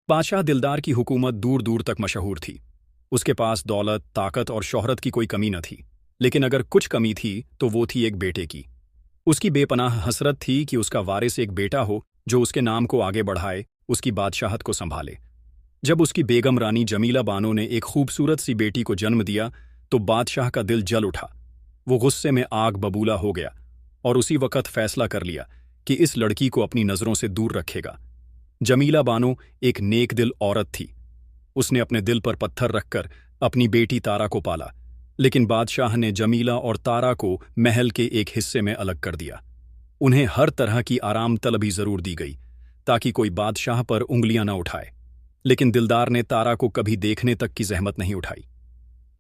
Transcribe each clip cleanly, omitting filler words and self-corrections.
बादशाह दिलदार की हुकूमत दूर दूर तक मशहूर थी। उसके पास दौलत, ताकत और शोहरत की कोई कमी न थी। लेकिन अगर कुछ कमी थी तो वो थी एक बेटे की। उसकी बेपनाह हसरत थी कि उसका वारिस एक बेटा हो जो उसके नाम को आगे बढ़ाए, उसकी बादशाहत को संभाले। जब उसकी बेगम रानी जमीला बानो ने एक खूबसूरत सी बेटी को जन्म दिया तो बादशाह का दिल जल उठा। वो गुस्से में आग बबूला हो गया और उसी वक़्त फैसला कर लिया कि इस लड़की को अपनी नज़रों से दूर रखेगा। जमीला बानो एक नेक दिल औरत थी। उसने अपने दिल पर पत्थर रखकर अपनी बेटी तारा को पाला, लेकिन बादशाह ने जमीला और तारा को महल के एक हिस्से में अलग कर दिया। उन्हें हर तरह की आराम तलबी जरूर दी गई ताकि कोई बादशाह पर उंगलियां न उठाए, लेकिन दिलदार ने तारा को कभी देखने तक की जहमत नहीं उठाई।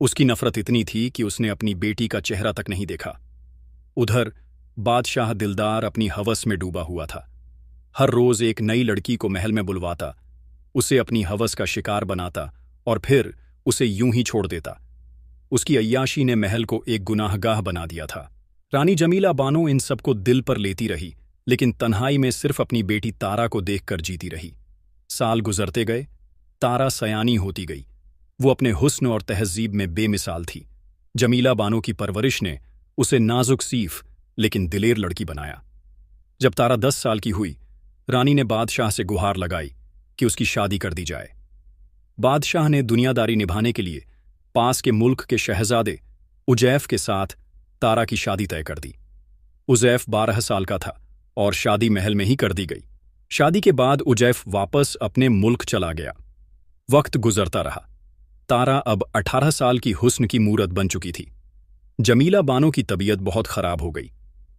उसकी नफरत इतनी थी कि उसने अपनी बेटी का चेहरा तक नहीं देखा। उधर बादशाह दिलदार अपनी हवस में डूबा हुआ था। हर रोज एक नई लड़की को महल में बुलवाता, उसे अपनी हवस का शिकार बनाता और फिर उसे यूं ही छोड़ देता। उसकी अय्याशी ने महल को एक गुनाहगाह बना दिया था। रानी जमीला बानो इन सबको दिल पर लेती रही, लेकिन तन्हाई में सिर्फ अपनी बेटी तारा को देखकर जीती रही। साल गुजरते गए, तारा सयानी होती गई। वो अपने हुस्न और तहजीब में बेमिसाल थी। जमीला बानो की परवरिश ने उसे नाजुक सीफ लेकिन दिलेर लड़की बनाया। जब तारा 10 साल की हुई, रानी ने बादशाह से गुहार लगाई कि उसकी शादी कर दी जाए। बादशाह ने दुनियादारी निभाने के लिए पास के मुल्क के शहजादे उजैफ के साथ तारा की शादी तय कर दी। उजैफ 12 साल का था और शादी महल में ही कर दी गई। शादी के बाद उजैफ वापस अपने मुल्क चला गया। वक्त गुजरता रहा। तारा अब 18 साल की हुस्न की मूरत बन चुकी थी। जमीला बानो की तबीयत बहुत खराब हो गई।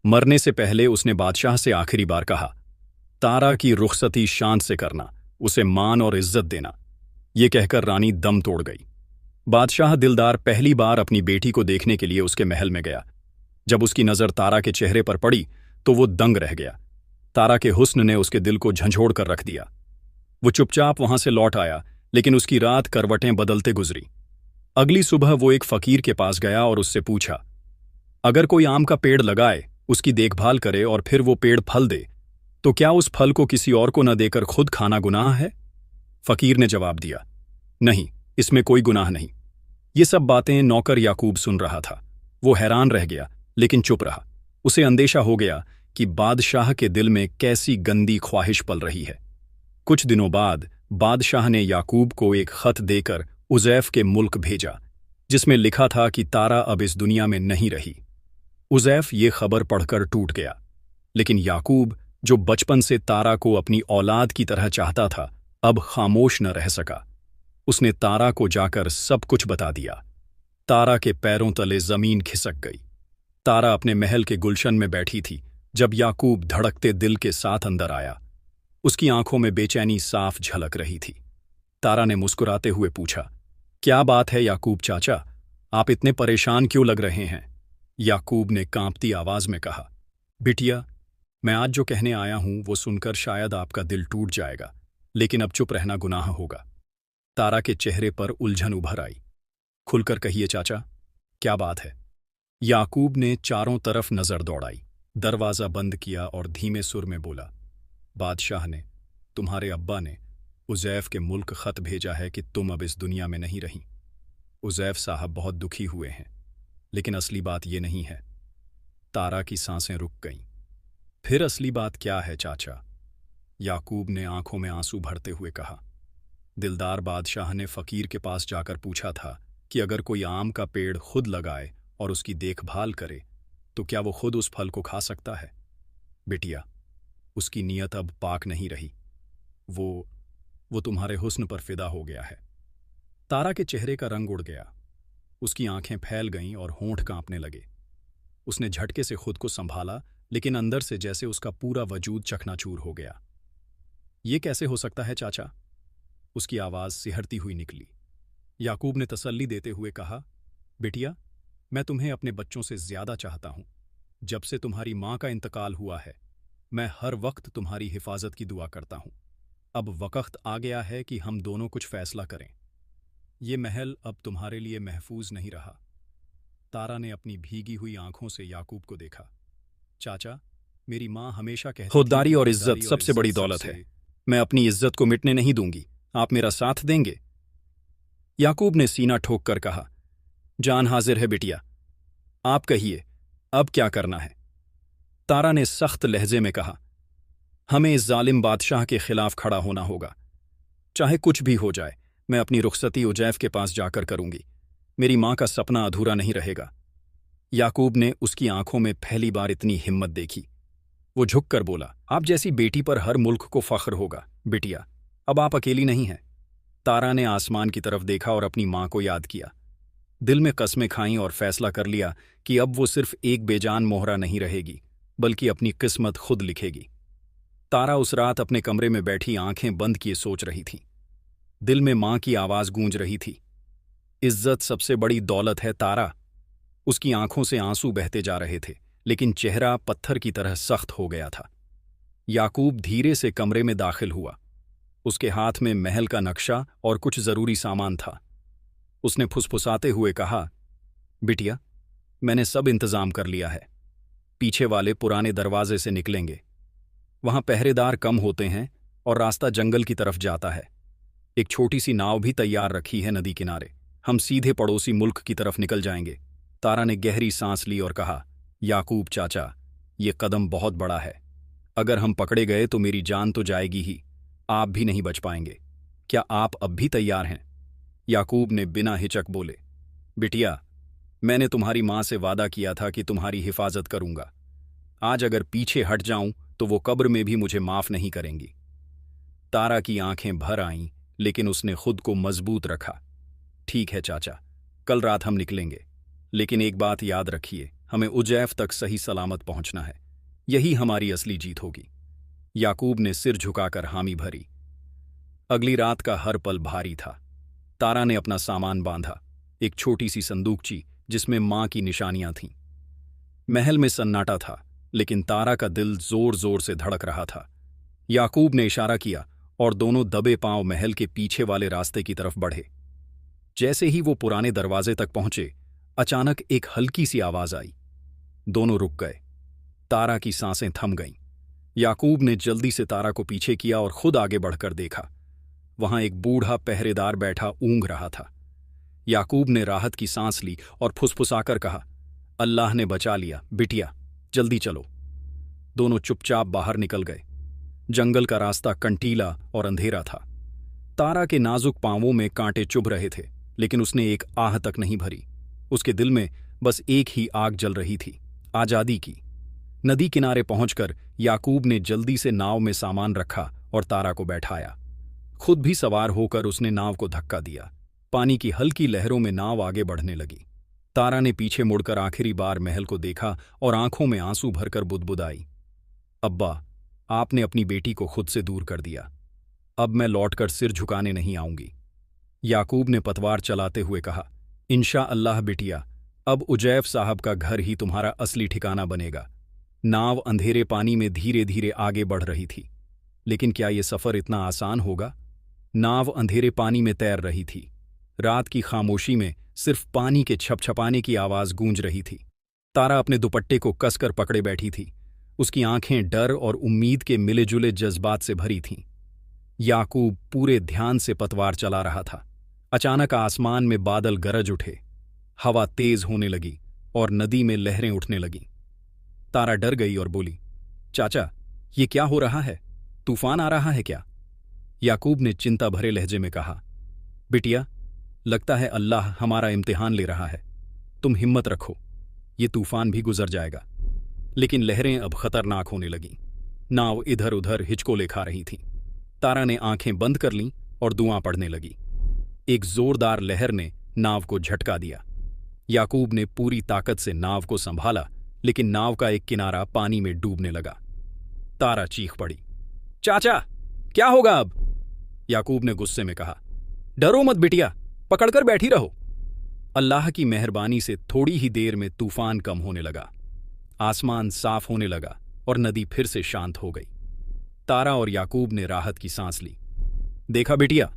मरने से पहले उसने बादशाह से आखिरी बार कहा, तारा की रुखसती शान से करना, उसे मान और इज्जत देना। ये कहकर रानी दम तोड़ गई। बादशाह दिलदार पहली बार अपनी बेटी को देखने के लिए उसके महल में गया। जब उसकी नज़र तारा के चेहरे पर पड़ी तो वो दंग रह गया। तारा के हुस्न ने उसके दिल को झंझोड़ कर रख दिया। वो चुपचाप वहां से लौट आया, लेकिन उसकी रात करवटें बदलते गुजरी। अगली सुबह वो एक फकीर के पास गया और उससे पूछा, अगर कोई आम का पेड़ लगाए, उसकी देखभाल करे और फिर वो पेड़ फल दे, तो क्या उस फल को किसी और को न देकर खुद खाना गुनाह है? फकीर ने जवाब दिया, नहीं, इसमें कोई गुनाह नहीं। ये सब बातें नौकर याकूब सुन रहा था। वो हैरान रह गया, लेकिन चुप रहा। उसे अंदेशा हो गया कि बादशाह के दिल में कैसी गंदी ख्वाहिश पल रही है। कुछ दिनों बाद बादशाह ने याकूब को एक खत देकर उजैफ के मुल्क भेजा, जिसमें लिखा था कि तारा अब इस दुनिया में नहीं रही। उजैफ ये खबर पढ़कर टूट गया, लेकिन याकूब, जो बचपन से तारा को अपनी औलाद की तरह चाहता था, अब खामोश न रह सका। उसने तारा को जाकर सब कुछ बता दिया। तारा के पैरों तले जमीन खिसक गई। तारा अपने महल के गुलशन में बैठी थी जब याकूब धड़कते दिल के साथ अंदर आया। उसकी आंखों में बेचैनी साफ झलक रही थी। तारा ने मुस्कुराते हुए पूछा, क्या बात है याकूब चाचा, आप इतने परेशान क्यों लग रहे हैं? याकूब ने कांपती आवाज में कहा, बिटिया, मैं आज जो कहने आया हूं वो सुनकर शायद आपका दिल टूट जाएगा, लेकिन अब चुप रहना गुनाह होगा। तारा के चेहरे पर उलझन उभर आई। खुलकर कहिए चाचा, क्या बात है? याकूब ने चारों तरफ नजर दौड़ाई, दरवाजा बंद किया और धीमे सुर में बोला, बादशाह ने, तुम्हारे अब्बा ने उजैफ के मुल्क खत भेजा है कि तुम अब इस दुनिया में नहीं रही। उजैफ साहब बहुत दुखी हुए हैं, लेकिन असली बात ये नहीं है। तारा की सांसें रुक गईं। फिर असली बात क्या है चाचा? याकूब ने आंखों में आंसू भरते हुए कहा, दिलदार बादशाह ने फकीर के पास जाकर पूछा था कि अगर कोई आम का पेड़ खुद लगाए और उसकी देखभाल करे तो क्या वो खुद उस फल को खा सकता है? बिटिया, उसकी नीयत अब पाक नहीं रही। वो तुम्हारे हुस्न पर फिदा हो गया है। तारा के चेहरे का रंग उड़ गया। उसकी आंखें फैल गईं और होंठ कांपने लगे। उसने झटके से खुद को संभाला, लेकिन अंदर से जैसे उसका पूरा वजूद चकनाचूर हो गया। ये कैसे हो सकता है चाचा? उसकी आवाज सिहरती हुई निकली। याकूब ने तसल्ली देते हुए कहा, बिटिया, मैं तुम्हें अपने बच्चों से ज्यादा चाहता हूं। जब से तुम्हारी मां का इंतकाल हुआ है, मैं हर वक्त तुम्हारी हिफाजत की दुआ करता हूं। अब वक्त आ गया है कि हम दोनों कुछ फैसला करें। ये महल अब तुम्हारे लिए महफूज नहीं रहा। तारा ने अपनी भीगी हुई आंखों से याकूब को देखा। चाचा, मेरी मां हमेशा कहती थी, खुददारी और इज्जत सबसे बड़ी दौलत है। मैं अपनी इज्जत को मिटने नहीं दूंगी, आप मेरा साथ देंगे? याकूब ने सीना ठोक कर कहा, जान हाजिर है बिटिया। आप कहिए, अब क्या करना है? तारा ने सख्त लहजे में कहा, हमें इस जालिम बादशाह के खिलाफ खड़ा होना होगा। चाहे कुछ भी हो जाए, मैं अपनी रुखसती उजैफ के पास जाकर करूंगी। मेरी मां का सपना अधूरा नहीं रहेगा। याकूब ने उसकी आंखों में पहली बार इतनी हिम्मत देखी। वो झुककर बोला, आप जैसी बेटी पर हर मुल्क को फख्र होगा बिटिया। अब आप अकेली नहीं हैं। तारा ने आसमान की तरफ देखा और अपनी मां को याद किया। दिल में कस्में खाईं और फैसला कर लिया कि अब वो सिर्फ एक बेजान मोहरा नहीं रहेगी, बल्कि अपनी किस्मत खुद लिखेगी। तारा उस रात अपने कमरे में बैठी आंखें बंद किए सोच रही थी। दिल में मां की आवाज गूंज रही थी, इज्जत सबसे बड़ी दौलत है तारा। उसकी आंखों से आंसू बहते जा रहे थे, लेकिन चेहरा पत्थर की तरह सख्त हो गया था। याकूब धीरे से कमरे में दाखिल हुआ। उसके हाथ में महल का नक्शा और कुछ जरूरी सामान था। उसने फुसफुसाते हुए कहा, बिटिया, मैंने सब इंतजाम कर लिया है। पीछे वाले पुराने दरवाजे से निकलेंगे। वहां पहरेदार कम होते हैं और रास्ता जंगल की तरफ जाता है। एक छोटी सी नाव भी तैयार रखी है नदी किनारे। हम सीधे पड़ोसी मुल्क की तरफ निकल जाएंगे। तारा ने गहरी सांस ली और कहा, याकूब चाचा, ये कदम बहुत बड़ा है। अगर हम पकड़े गए तो मेरी जान तो जाएगी ही, आप भी नहीं बच पाएंगे। क्या आप अब भी तैयार हैं? याकूब ने बिना हिचक बोले, बिटिया, मैंने तुम्हारी मां से वादा किया था कि तुम्हारी हिफाजत करूंगा। आज अगर पीछे हट जाऊं तो वो कब्र में भी मुझे माफ नहीं करेंगी। तारा की आंखें भर आईं, लेकिन उसने खुद को मजबूत रखा। ठीक है चाचा, कल रात हम निकलेंगे, लेकिन एक बात याद रखिए, हमें उजैफ तक सही सलामत पहुंचना है। यही हमारी असली जीत होगी। याकूब ने सिर झुकाकर हामी भरी। अगली रात का हर पल भारी था। तारा ने अपना सामान बांधा, एक छोटी सी संदूकची जिसमें मां की निशानियां थीं। महल में सन्नाटा था, लेकिन तारा का दिल जोर जोर से धड़क रहा था। याकूब ने इशारा किया और दोनों दबे पांव महल के पीछे वाले रास्ते की तरफ बढ़े। जैसे ही वो पुराने दरवाजे तक पहुंचे, अचानक एक हल्की सी आवाज आई। दोनों रुक गए। तारा की सांसें थम गईं। याकूब ने जल्दी से तारा को पीछे किया और खुद आगे बढ़कर देखा। वहां एक बूढ़ा पहरेदार बैठा ऊँघ रहा था। याकूब ने राहत की सांस ली और फुसफुसाकर कहा, अल्लाह ने बचा लिया बिटिया, जल्दी चलो। दोनों चुपचाप बाहर निकल गए। जंगल का रास्ता कंटीला और अंधेरा था। तारा के नाजुक पांवों में कांटे चुभ रहे थे, लेकिन उसने एक आह तक नहीं भरी। उसके दिल में बस एक ही आग जल रही थी, आजादी की। नदी किनारे पहुंचकर याकूब ने जल्दी से नाव में सामान रखा और तारा को बैठाया। खुद भी सवार होकर उसने नाव को धक्का दिया। पानी की हल्की लहरों में नाव आगे बढ़ने लगी। तारा ने पीछे मुड़कर आखिरी बार महल को देखा और आंखों में आंसू भरकर बुदबुदाई, अब्बा, आपने अपनी बेटी को खुद से दूर कर दिया। अब मैं लौटकर सिर झुकाने नहीं आऊंगी। याकूब ने पतवार चलाते हुए कहा, इंशा अल्लाह बिटिया, अब उजैफ साहब का घर ही तुम्हारा असली ठिकाना बनेगा। नाव अंधेरे पानी में धीरे धीरे आगे बढ़ रही थी, लेकिन क्या यह सफर इतना आसान होगा? नाव अंधेरे पानी में तैर रही थी। रात की खामोशी में सिर्फ पानी के छपछपाने की आवाज गूंज रही थी। तारा अपने दुपट्टे को कसकर पकड़े बैठी थी। उसकी आंखें डर और उम्मीद के मिले जुले जज्बात से भरी थीं। याकूब पूरे ध्यान से पतवार चला रहा था। अचानक आसमान में बादल गरज उठे, हवा तेज होने लगी और नदी में लहरें उठने लगीं। तारा डर गई और बोली, चाचा, ये क्या हो रहा है? तूफान आ रहा है क्या? याकूब ने चिंता भरे लहजे में कहा, बिटिया, लगता है अल्लाह हमारा इम्तिहान ले रहा है। तुम हिम्मत रखो, ये तूफान भी गुजर जाएगा। लेकिन लहरें अब खतरनाक होने लगीं। नाव इधर उधर हिचकोले खा रही थी। तारा ने आंखें बंद कर लीं और दुआं पड़ने लगी। एक जोरदार लहर ने नाव को झटका दिया। याकूब ने पूरी ताकत से नाव को संभाला, लेकिन नाव का एक किनारा पानी में डूबने लगा। तारा चीख पड़ी, चाचा, क्या होगा अब? याकूब ने गुस्से में कहा, डरो मत बिटिया, पकड़कर बैठी रहो। अल्लाह की मेहरबानी से थोड़ी ही देर में तूफान कम होने लगा। आसमान साफ होने लगा और नदी फिर से शांत हो गई। तारा और याकूब ने राहत की सांस ली। देखा बिटिया,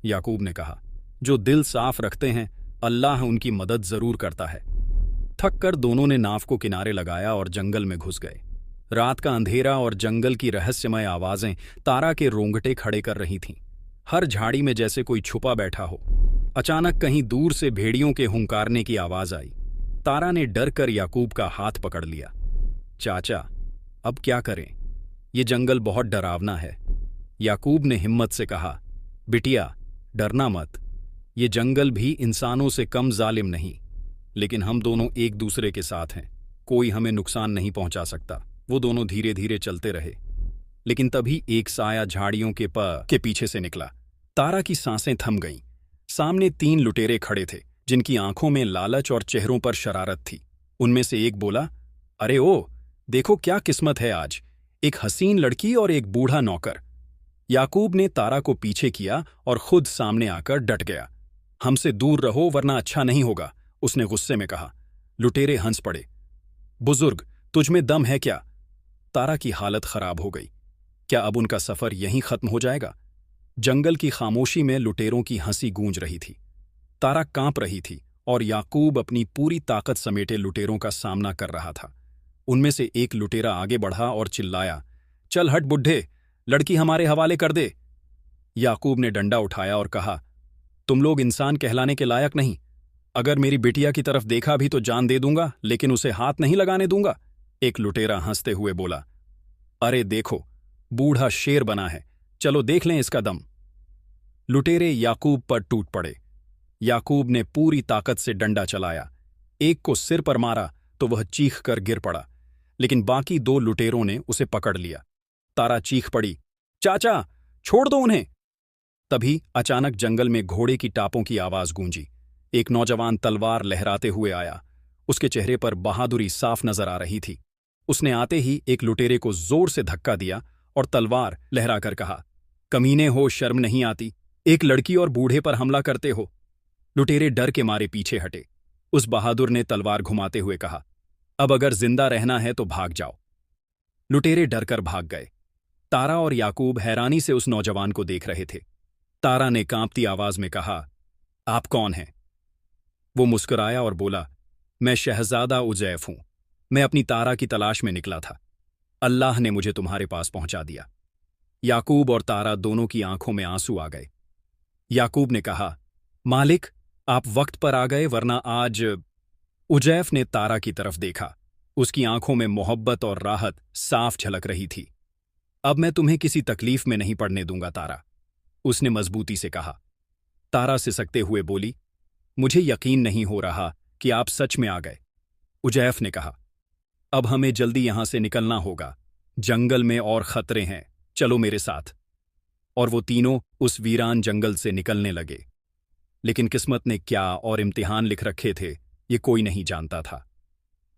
याकूब ने कहा, जो दिल साफ रखते हैं अल्लाह उनकी मदद जरूर करता है। थक कर दोनों ने नाव को किनारे लगाया और जंगल में घुस गए। रात का अंधेरा और जंगल की रहस्यमय आवाजें तारा के रोंगटे खड़े कर रही थीं। हर झाड़ी में जैसे कोई छुपा बैठा हो। अचानक कहीं दूर से भेड़ियों के हुंकारने की आवाज आई। तारा ने डर कर याकूब का हाथ पकड़ लिया। चाचा, अब क्या करें? ये जंगल बहुत डरावना है। याकूब ने हिम्मत से कहा, बिटिया, डरना मत। ये जंगल भी इंसानों से कम जालिम नहीं, लेकिन हम दोनों एक दूसरे के साथ हैं। कोई हमें नुकसान नहीं पहुंचा सकता। वो दोनों धीरे धीरे चलते रहे, लेकिन तभी एक साया झाड़ियों के पीछे से निकला। तारा की सांसें थम गईं। सामने 3 लुटेरे खड़े थे, जिनकी आंखों में लालच और चेहरों पर शरारत थी। उनमें से एक बोला, अरे ओ, देखो क्या किस्मत है आज, एक हसीन लड़की और एक बूढ़ा नौकर। याकूब ने तारा को पीछे किया और खुद सामने आकर डट गया। हमसे दूर रहो वरना अच्छा नहीं होगा, उसने गुस्से में कहा। लुटेरे हंस पड़े। बुजुर्ग, तुझमें दम है क्या? तारा की हालत खराब हो गई। क्या अब उनका सफर यहीं खत्म हो जाएगा? जंगल की खामोशी में लुटेरों की हंसी गूंज रही थी। तारा कांप रही थी और याकूब अपनी पूरी ताकत समेटे लुटेरों का सामना कर रहा था। उनमें से एक लुटेरा आगे बढ़ा और चिल्लाया, चल हट बुड्ढे, लड़की हमारे हवाले कर दे। याकूब ने डंडा उठाया और कहा, तुम लोग इंसान कहलाने के लायक नहीं। अगर मेरी बिटिया की तरफ देखा भी तो जान दे दूंगा, लेकिन उसे हाथ नहीं लगाने दूंगा। एक लुटेरा हंसते हुए बोला, अरे देखो, बूढ़ा शेर बना है, चलो देख लें इसका दम। लुटेरे याकूब पर टूट पड़े। याकूब ने पूरी ताकत से डंडा चलाया। एक को सिर पर मारा तो वह चीख कर गिर पड़ा, लेकिन बाकी 2 लुटेरों ने उसे पकड़ लिया। तारा चीख पड़ी, चाचा, छोड़ दो उन्हें। तभी अचानक जंगल में घोड़े की टापों की आवाज गूंजी। एक नौजवान तलवार लहराते हुए आया। उसके चेहरे पर बहादुरी साफ नजर आ रही थी। उसने आते ही एक लुटेरे को जोर से धक्का दिया और तलवार लहराकर कहा, कमीने हो, शर्म नहीं आती? एक लड़की और बूढ़े पर हमला करते हो। लुटेरे डर के मारे पीछे हटे। उस बहादुर ने तलवार घुमाते हुए कहा, अब अगर जिंदा रहना है तो भाग जाओ। लुटेरे डरकर भाग गए। तारा और याकूब हैरानी से उस नौजवान को देख रहे थे। तारा ने कांपती आवाज में कहा, आप कौन हैं? वो मुस्कुराया और बोला, मैं शहजादा उजैफ हूं। मैं अपनी तारा की तलाश में निकला था। अल्लाह ने मुझे तुम्हारे पास पहुंचा दिया। याकूब और तारा दोनों की आंखों में आंसू आ गए। याकूब ने कहा, मालिक, आप वक्त पर आ गए, वरना आज। उजैफ ने तारा की तरफ देखा। उसकी आंखों में मोहब्बत और राहत साफ झलक रही थी। अब मैं तुम्हें किसी तकलीफ में नहीं पड़ने दूंगा तारा, उसने मजबूती से कहा। तारा सिसकते हुए बोली, मुझे यकीन नहीं हो रहा कि आप सच में आ गए। उजैफ ने कहा, अब हमें जल्दी यहां से निकलना होगा। जंगल में और खतरे हैं, चलो मेरे साथ। और वो तीनों उस वीरान जंगल से निकलने लगे। लेकिन किस्मत ने क्या और इम्तिहान लिख रखे थे, ये कोई नहीं जानता था।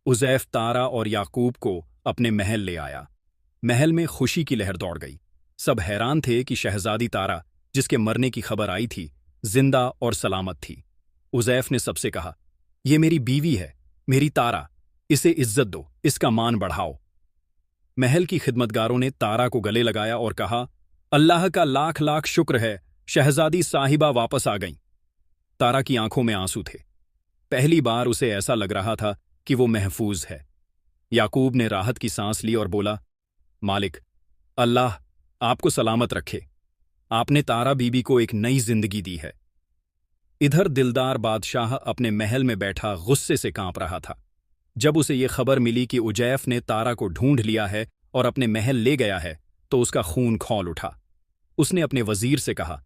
उजैफ तारा और याकूब को अपने महल ले आया। महल में खुशी की लहर दौड़ गई। सब हैरान थे कि शहजादी तारा, जिसके मरने की खबर आई थी, जिंदा और सलामत थी। उजैफ ने सबसे कहा, ये मेरी बीवी है, मेरी तारा, इसे इज्जत दो, इसका मान बढ़ाओ। महल की खिदमतगारों ने तारा को गले लगाया और कहा, अल्लाह का लाख लाख शुक्र है, शहजादी साहिबा वापस आ गईं। तारा की आंखों में आंसू थे। पहली बार उसे ऐसा लग रहा था कि वो महफूज है। याकूब ने राहत की सांस ली और बोला, मालिक, अल्लाह आपको सलामत रखे। आपने तारा बीबी को एक नई जिंदगी दी है। इधर दिलदार बादशाह अपने महल में बैठा गुस्से से कांप रहा था। जब उसे ये खबर मिली कि उजैफ ने तारा को ढूंढ लिया है और अपने महल ले गया है, तो उसका खून खौल उठा। उसने अपने वजीर से कहा,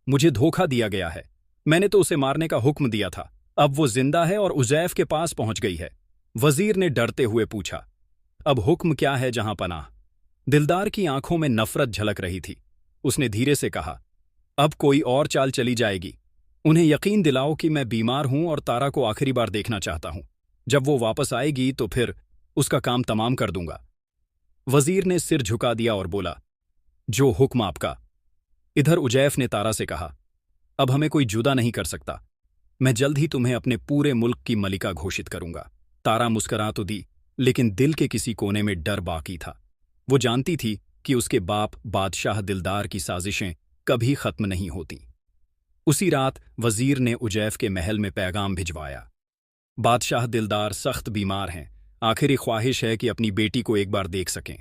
मुझे धोखा दिया गया है। मैंने तो उसे मारने का हुक्म दिया था। अब वो जिंदा है और उजैफ के पास पहुंच गई है। वजीर ने डरते हुए पूछा, अब हुक्म क्या है जहां पनाह? दिलदार की आंखों में नफरत झलक रही थी। उसने धीरे से कहा, अब कोई और चाल चली जाएगी। उन्हें यकीन दिलाओ कि मैं बीमार हूं और तारा को आखिरी बार देखना चाहता हूं। जब वो वापस आएगी तो फिर उसका काम तमाम कर दूंगा। वजीर ने सिर झुका दिया और बोला, जो हुक्म आपका। इधर उजैफ ने तारा से कहा, अब हमें कोई जुदा नहीं कर सकता। मैं जल्द ही तुम्हें अपने पूरे मुल्क की मलिका घोषित करूंगा। तारा मुस्करा तो दी, लेकिन दिल के किसी कोने में डर बाकी था। वो जानती थी कि उसके बाप बादशाह दिलदार की साजिशें कभी खत्म नहीं होती। उसी रात वजीर ने उजैफ के महल में पैगाम भिजवाया, बादशाह दिलदार सख्त बीमार हैं, आखिरी ख्वाहिश है कि अपनी बेटी को एक बार देख सकें।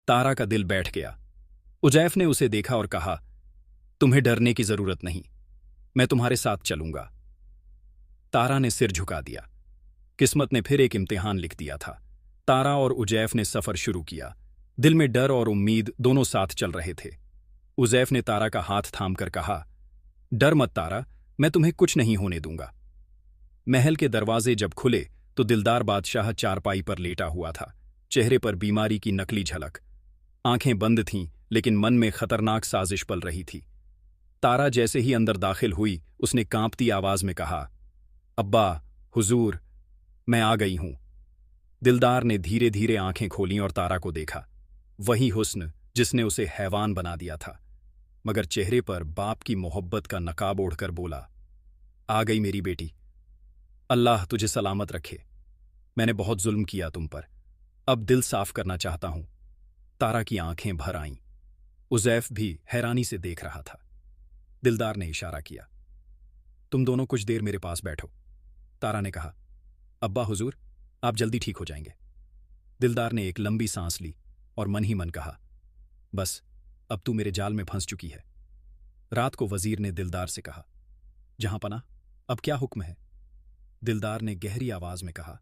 तारा का दिल बैठ गया। उजैफ ने उसे देखा और कहा, तुम्हें डरने की जरूरत नहीं, मैं तुम्हारे साथ चलूंगा। तारा ने सिर झुका दिया। किस्मत ने फिर एक इम्तिहान लिख दिया था। तारा और उजैफ ने सफर शुरू किया। दिल में डर और उम्मीद दोनों साथ चल रहे थे। उजैफ ने तारा का हाथ थामकर कहा, डर मत तारा, मैं तुम्हें कुछ नहीं होने दूंगा। महल के दरवाजे जब खुले तो दिलदार बादशाह चारपाई पर लेटा हुआ था, चेहरे पर बीमारी की नकली झलक। आंखें बंद थीं, लेकिन मन में खतरनाक साजिश पल रही थी। तारा जैसे ही अंदर दाखिल हुई, उसने कांपती आवाज में कहा, अब्बा, हुजूर, मैं आ गई हूं। दिलदार ने धीरे धीरे आंखें खोलीं और तारा को देखा। वही हुस्न जिसने उसे हैवान बना दिया था, मगर चेहरे पर बाप की मोहब्बत का नकाब ओढ़कर बोला, आ गई मेरी बेटी, अल्लाह तुझे सलामत रखे। मैंने बहुत जुल्म किया तुम पर, अब दिल साफ करना चाहता हूं। तारा की आंखें भर आईं। उजैफ भी हैरानी से देख रहा था। दिलदार ने इशारा किया, तुम दोनों कुछ देर मेरे पास बैठो। तारा ने कहा, अब्बा हुजूर, आप जल्दी ठीक हो जाएंगे। दिलदार ने एक लंबी सांस ली और मन ही मन कहा, बस अब तू मेरे जाल में फंस चुकी है। रात को वजीर ने दिलदार से कहा, जहां पना, अब क्या हुक्म है? दिलदार ने गहरी आवाज में कहा,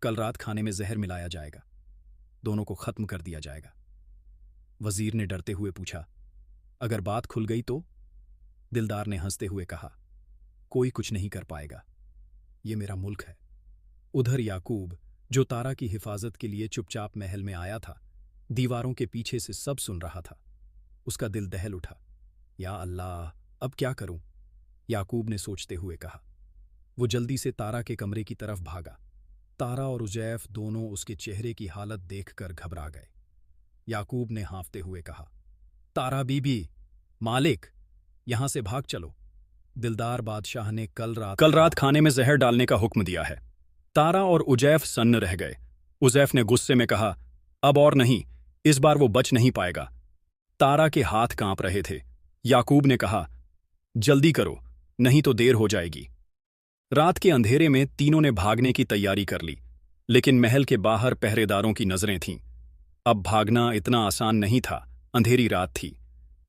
कल रात खाने में जहर मिलाया जाएगा, दोनों को खत्म कर दिया जाएगा। वजीर ने डरते हुए पूछा, अगर बात खुल गई तो? दिलदार ने हंसते हुए कहा, कोई कुछ नहीं कर पाएगा, ये मेरा मुल्क है। उधर याकूब, जो तारा की हिफाजत के लिए चुपचाप महल में आया था, दीवारों के पीछे से सब सुन रहा था। उसका दिल दहल उठा। या अल्लाह, अब क्या करूं? याकूब ने सोचते हुए कहा। वो जल्दी से तारा के कमरे की तरफ भागा। तारा और उजैफ दोनों उसके चेहरे की हालत देखकर घबरा गए। याकूब ने हाँफते हुए कहा, तारा बीबी, मालिक, यहां से भाग चलो। दिलदार बादशाह ने कल रात खाने में जहर डालने का हुक्म दिया है। तारा और उजैफ सन्न रह गए। उजैफ ने गुस्से में कहा, अब और नहीं, इस बार वो बच नहीं पाएगा। तारा के हाथ कांप रहे थे। याकूब ने कहा, जल्दी करो, नहीं तो देर हो जाएगी। रात के अंधेरे में तीनों ने भागने की तैयारी कर ली, लेकिन महल के बाहर पहरेदारों की नजरें थीं। अब भागना इतना आसान नहीं था। अंधेरी रात थी।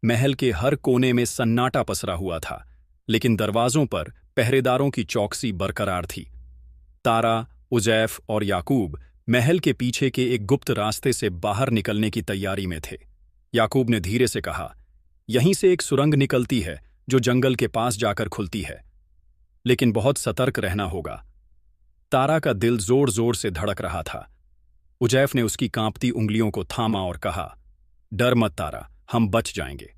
महल के हर कोने में सन्नाटा पसरा हुआ था, लेकिन दरवाजों पर पहरेदारों की चौकसी बरकरार थी। तारा, उजैफ और याकूब महल के पीछे के एक गुप्त रास्ते से बाहर निकलने की तैयारी में थे। याकूब ने धीरे से कहा, यहीं से एक सुरंग निकलती है जो जंगल के पास जाकर खुलती है, लेकिन बहुत सतर्क रहना होगा। तारा का दिल जोर जोर से धड़क रहा था। उजैफ ने उसकी कांपती उंगलियों को थामा और कहा, डर मत तारा, हम बच जाएंगे।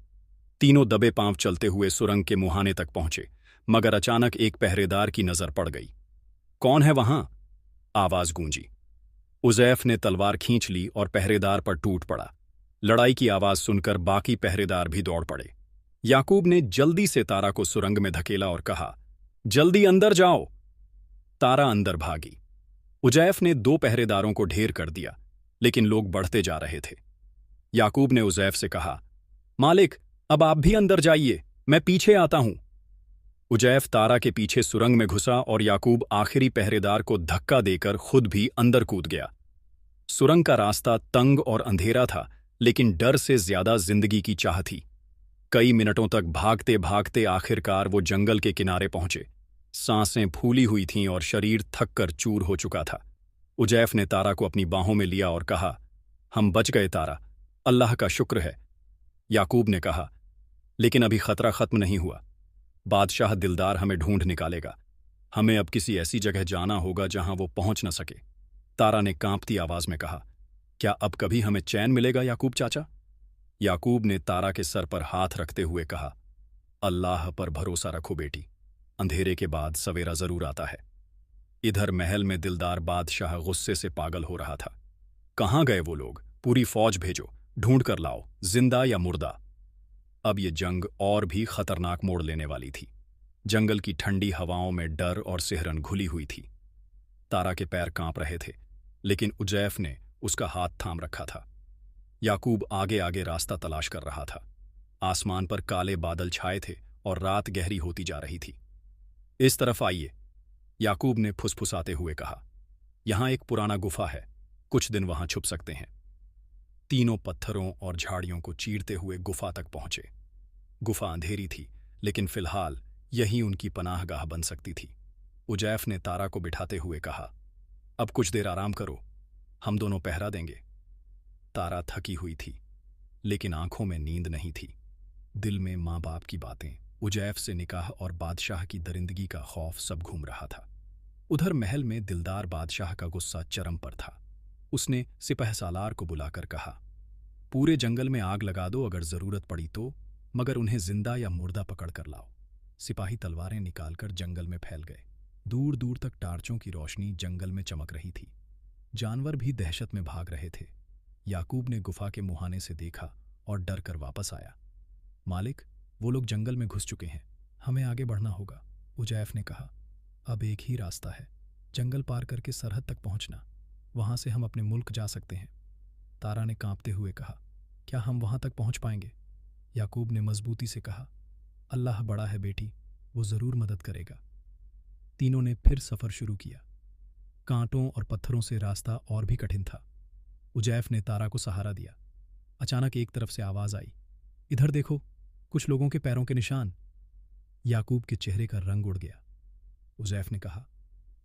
तीनों दबे पांव चलते हुए सुरंग के मुहाने तक पहुंचे, मगर अचानक एक पहरेदार की नजर पड़ गई। कौन है वहां? आवाज गूंजी। उजैफ ने तलवार खींच ली और पहरेदार पर टूट पड़ा। लड़ाई की आवाज सुनकर बाकी पहरेदार भी दौड़ पड़े। याकूब ने जल्दी से तारा को सुरंग में धकेला और कहा, जल्दी अंदर जाओ। तारा अंदर भागी। उजैफ ने 2 पहरेदारों को ढेर कर दिया, लेकिन लोग बढ़ते जा रहे थे। याकूब ने उजैफ से कहा, मालिक, अब आप भी अंदर जाइए, मैं पीछे आता हूं। उजैफ तारा के पीछे सुरंग में घुसा और याकूब आखिरी पहरेदार को धक्का देकर खुद भी अंदर कूद गया। सुरंग का रास्ता तंग और अंधेरा था, लेकिन डर से ज्यादा जिंदगी की चाह थी। कई मिनटों तक भागते भागते आखिरकार वो जंगल के किनारे पहुंचे। सांसें फूली हुई थीं और शरीर थक कर चूर हो चुका था। उजैफ ने तारा को अपनी बाहों में लिया और कहा, हम बच गए तारा, अल्लाह का शुक्र है। याकूब ने कहा, लेकिन अभी खतरा खत्म नहीं हुआ। बादशाह दिलदार हमें ढूंढ निकालेगा। हमें अब किसी ऐसी जगह जाना होगा जहां वो पहुंच न सके। तारा ने कांपती आवाज में कहा, क्या अब कभी हमें चैन मिलेगा याकूब चाचा? याकूब ने तारा के सर पर हाथ रखते हुए कहा, अल्लाह पर भरोसा रखो बेटी, अंधेरे के बाद सवेरा जरूर आता है। इधर महल में दिलदार बादशाह गुस्से से पागल हो रहा था। कहाँ गए वो लोग? पूरी फौज भेजो, ढूंढ कर लाओ, जिंदा या मुर्दा। अब ये जंग और भी खतरनाक मोड़ लेने वाली थी। जंगल की ठंडी हवाओं में डर और सिहरन घुली हुई थी। तारा के पैर कांप रहे थे, लेकिन उजैफ ने उसका हाथ थाम रखा था। याकूब आगे आगे रास्ता तलाश कर रहा था। आसमान पर काले बादल छाए थे और रात गहरी होती जा रही थी। इस तरफ आइए, याकूब ने फुसफुसाते हुए कहा, यहां एक पुराना गुफा है, कुछ दिन वहां छुप सकते हैं। तीनों पत्थरों और झाड़ियों को चीरते हुए गुफा तक पहुंचे। गुफा अंधेरी थी, लेकिन फिलहाल यही उनकी पनाहगाह बन सकती थी। उजैफ ने तारा को बिठाते हुए कहा, अब कुछ देर आराम करो, हम दोनों पहरा देंगे। तारा थकी हुई थी, लेकिन आंखों में नींद नहीं थी। दिल में माँ बाप की बातें, उजैफ से निकाह और बादशाह की दरिंदगी का खौफ सब घूम रहा था। उधर महल में दिलदार बादशाह का गुस्सा चरम पर था। उसने सिपहसालार को बुलाकर कहा, पूरे जंगल में आग लगा दो अगर जरूरत पड़ी तो, मगर उन्हें जिंदा या मुर्दा पकड़ कर लाओ। सिपाही तलवारें निकालकर जंगल में फैल गए। दूर दूर तक टार्चों की रोशनी जंगल में चमक रही थी। जानवर भी दहशत में भाग रहे थे। याकूब ने गुफा के मुहाने से देखा और डर कर वापस आया। मालिक, वो लोग जंगल में घुस चुके हैं, हमें आगे बढ़ना होगा। उजैफ ने कहा, अब एक ही रास्ता है, जंगल पार करके सरहद तक पहुंचना, वहां से हम अपने मुल्क जा सकते हैं। तारा ने कांपते हुए कहा, क्या हम वहां तक पहुंच पाएंगे? याकूब ने मजबूती से कहा, अल्लाह बड़ा है बेटी, वो जरूर मदद करेगा। तीनों ने फिर सफर शुरू किया। कांटों और पत्थरों से रास्ता और भी कठिन था। उजैफ ने तारा को सहारा दिया। अचानक एक तरफ से आवाज आई, इधर देखो, कुछ लोगों के पैरों के निशान। याकूब के चेहरे का रंग उड़ गया। उजैफ ने कहा,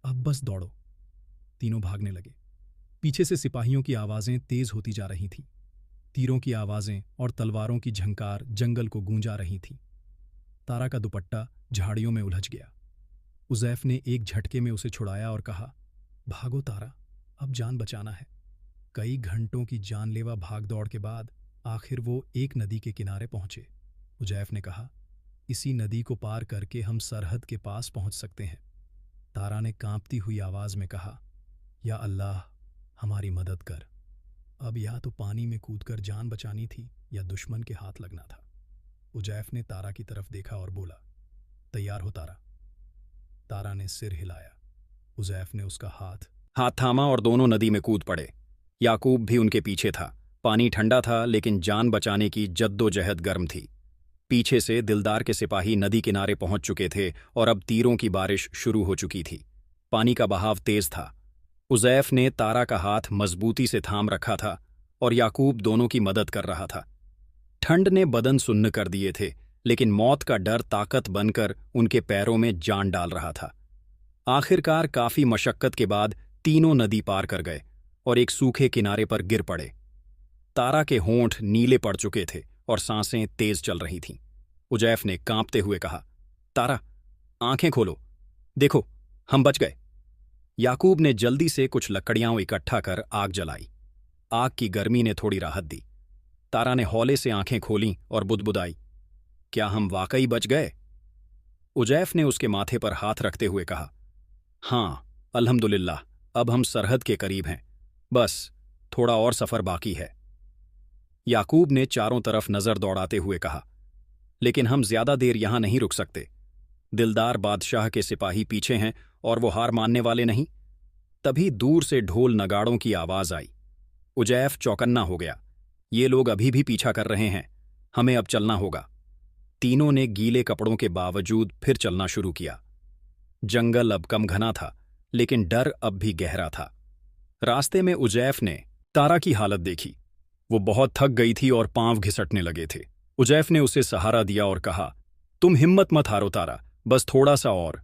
अब बस दौड़ो। तीनों भागने लगे। पीछे से सिपाहियों की आवाजें तेज होती जा रही थीं। तीरों की आवाजें और तलवारों की झंकार जंगल को गूंजा रही थी। तारा का दुपट्टा झाड़ियों में उलझ गया। उजैफ ने एक झटके में उसे छुड़ाया और कहा, भागो तारा, अब जान बचाना है। कई घंटों की जानलेवा भागदौड़ के बाद आखिर वो एक नदी के किनारे पहुंचे। उजैफ ने कहा, इसी नदी को पार करके हम सरहद के पास पहुंच सकते हैं। तारा ने कांपती हुई आवाज में कहा, या अल्लाह, हमारी मदद कर। अब या तो पानी में कूदकर जान बचानी थी या दुश्मन के हाथ लगना था। उजैफ ने तारा की तरफ देखा और बोला, तैयार हो तारा? तारा ने सिर हिलाया। उजैफ ने उसका हाथ थामा और दोनों नदी में कूद पड़े। याकूब भी उनके पीछे था। पानी ठंडा था, लेकिन जान बचाने की जद्दोजहद गर्म थी। पीछे से दिलदार के सिपाही नदी किनारे पहुंच चुके थे और अब तीरों की बारिश शुरू हो चुकी थी। पानी का बहाव तेज था। उजैफ ने तारा का हाथ मजबूती से थाम रखा था और याकूब दोनों की मदद कर रहा था। ठंड ने बदन सुन्न कर दिए थे, लेकिन मौत का डर ताकत बनकर उनके पैरों में जान डाल रहा था। आखिरकार काफी मशक्कत के बाद तीनों नदी पार कर गए और एक सूखे किनारे पर गिर पड़े। तारा के होंठ नीले पड़ चुके थे और सांसें तेज चल रही थीं। उजैफ ने कांपते हुए कहा, तारा, आंखें खोलो, देखो, हम बच गए। याकूब ने जल्दी से कुछ लकड़ियां इकट्ठा कर आग जलाई। आग की गर्मी ने थोड़ी राहत दी। तारा ने हौले से आंखें खोलीं और बुदबुदाई, क्या हम वाकई बच गए? उजैफ ने उसके माथे पर हाथ रखते हुए कहा, हाँ, अल्हम्दुलिल्लाह, अब हम सरहद के करीब हैं, बस थोड़ा और सफर बाकी है। याकूब ने चारों तरफ नजर दौड़ाते हुए कहा, लेकिन हम ज्यादा देर यहां नहीं रुक सकते। दिलदार बादशाह के सिपाही पीछे हैं और वो हार मानने वाले नहीं। तभी दूर से ढोल नगाड़ों की आवाज आई। उजैफ चौकन्ना हो गया। ये लोग अभी भी पीछा कर रहे हैं, हमें अब चलना होगा। तीनों ने गीले कपड़ों के बावजूद फिर चलना शुरू किया। जंगल अब कम घना था, लेकिन डर अब भी गहरा था। रास्ते में उजैफ ने तारा की हालत देखी। वो बहुत थक गई थी और पांव घिसटने लगे थे। उजैफ ने उसे सहारा दिया और कहा, तुम हिम्मत मत हारो तारा, बस थोड़ा सा और।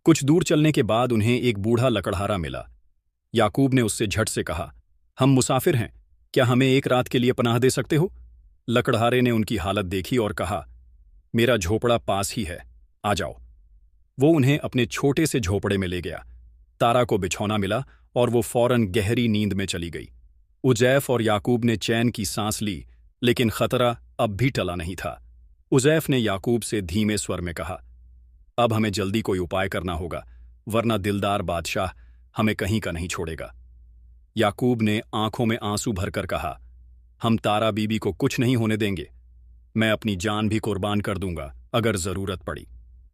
कुछ दूर चलने के बाद उन्हें एक बूढ़ा लकड़हारा मिला। याकूब ने उससे झट से कहा, हम मुसाफिर हैं, क्या हमें एक रात के लिए पनाह दे सकते हो? लकड़हारे ने उनकी हालत देखी और कहा, मेरा झोपड़ा पास ही है, आ जाओ। वो उन्हें अपने छोटे से झोपड़े में ले गया। तारा को बिछौना मिला और वो फौरन गहरी नींद में चली गई। उजैफ और याकूब ने चैन की सांस ली, लेकिन खतरा अब भी टला नहीं था। उजैफ ने याकूब से धीमे स्वर में कहा, अब हमें जल्दी कोई उपाय करना होगा, वरना दिलदार बादशाह हमें कहीं का नहीं छोड़ेगा। याकूब ने आंखों में आंसू भरकर कहा, हम तारा बीबी को कुछ नहीं होने देंगे। मैं अपनी जान भी कुर्बान कर दूंगा अगर जरूरत पड़ी।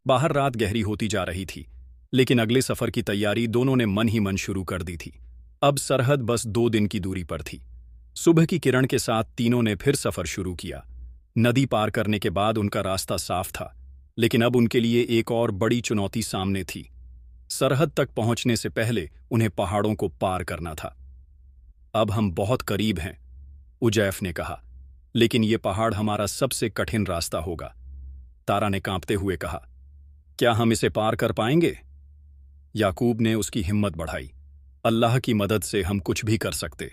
बाहर रात गहरी होती जा रही थी, लेकिन अगले सफर की तैयारी दोनों ने मन ही मन शुरू कर दी थी। अब सरहद बस 2 दिन की दूरी पर थी। सुबह की किरण के साथ तीनों ने फिर सफर शुरू किया। नदी पार करने के बाद उनका रास्ता साफ था, लेकिन अब उनके लिए एक और बड़ी चुनौती सामने थी। सरहद तक पहुंचने से पहले उन्हें पहाड़ों को पार करना था। अब हम बहुत करीब हैं, उजैफ ने कहा, लेकिन ये पहाड़ हमारा सबसे कठिन रास्ता होगा। तारा ने कांपते हुए कहा, क्या हम इसे पार कर पाएंगे? याकूब ने उसकी हिम्मत बढ़ाई, अल्लाह की मदद से हम कुछ भी कर सकते।